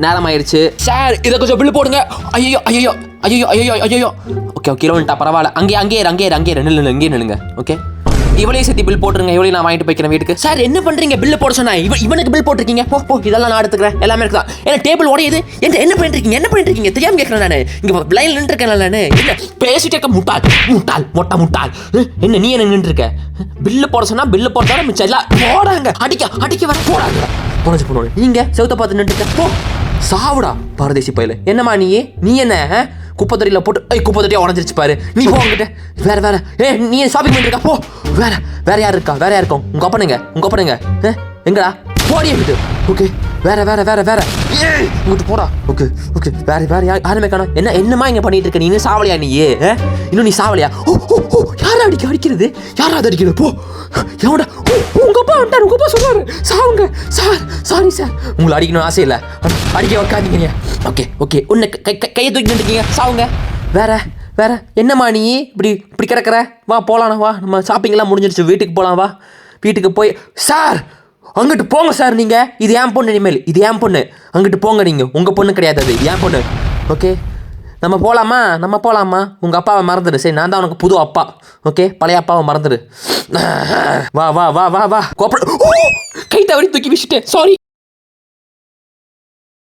நேரம் ஆயிடுச்சு சார். இதை கொஞ்சம் பில்லு போடுங்க. ஐயோ ஐயோ ஐயோ ஐயோ ஐயோ. ஓகே ஓகே வந்துட்டா பரவாயில்ல. அங்கேயே நில்லுங்க. ஓகே இவளையும் சேர்த்து பில் போட்டுருங்க. இவளையும் நான் வாங்கிட்டு போய்க்கிறேன் வீட்டுக்கு. சார் என்ன பண்றீங்க? பில்லு போட சொன்னா இவனுக்கு பில் போட்டிருக்கீங்க. போ இதெல்லாம் நான் எடுத்துக்கிறேன். எல்லாமே இருக்குதான். ஏன்னா டேபிள் உடையுது. என்ன பண்ணிட்டு இருக்கீங்க தெரியாம கேட்கறேன் நானு. இங்க லைன்ல நின்று இருக்கேன் நானு. என்ன பேசிட்டே இருக்க? முட்டாள். என்ன நீ என்ன நின்று இருக்க? பில்லு போட சொன்னா பில்லு போட்டாலும் மிச்சம் எல்லாம் போடாங்க. அடிக்க வர போடாங்க. போனது நீங்க செவுத்த பார்த்து நின்று இருக்க. போ சாவுடா பாரதேசி பையில. என்னம்மா நீ என்ன குப்பை தொட்டியில் போட்டு குப்பை உடஞ்சிருச்சு பாரு. நீ போங்கிட்ட வேற நீ ஷாப்பிங் பண்ணிருக்கா? போ வேற யார் இருக்கா? உங்க அப்பனுங்க எங்கடா போடிய விட்டு. ஓகே வேற இங்கிட்டு போடா. ஓகே வேற யாருமே காணோம். என்னமா இங்க பண்ணிட்டு இருக்க? நீ இன்னும் சாவலியா? நீ சாவலியா? யாரா அடிக்கிறது? போ எவன்டா? உங்க அப்பா சொல்றாரு சாவுங்க சார். சாரி சார், உங்களை அடிக்கணும் ஆசை இல்லை. அடிக்க வைக்காதீங்க. ஓகே உன்னை கையை தூக்கி நின்றுக்கீங்க. சாவுங்க. வேற என்னம்மா நீ இப்படி கிடக்குற? வா போலாம். வா நம்ம ஷாப்பிங்லாம் முடிஞ்சிருச்சு. வீட்டுக்கு போகலாம். வா வீட்டுக்கு போய் சார் அங்கிட்டு போங்க சார். நீங்கள் இது ஏன் பொண்ணு, இனிமேல் இது ஏன் பொண்ணு. அங்கிட்டு போங்க. நீங்கள் உங்கள் பொண்ணு கிடையாது, அது ஏன் பொண்ணு. ஓகே நம்ம போகலாமா? உங்கள் அப்பாவை மறந்துடு. சரி நான் தான் உனக்கு புது அப்பா. ஓகே பழைய அப்பாவை மறந்துடு. வா கோப்ப கை தவறி தூக்கி வச்சுட்டேன். சாரி.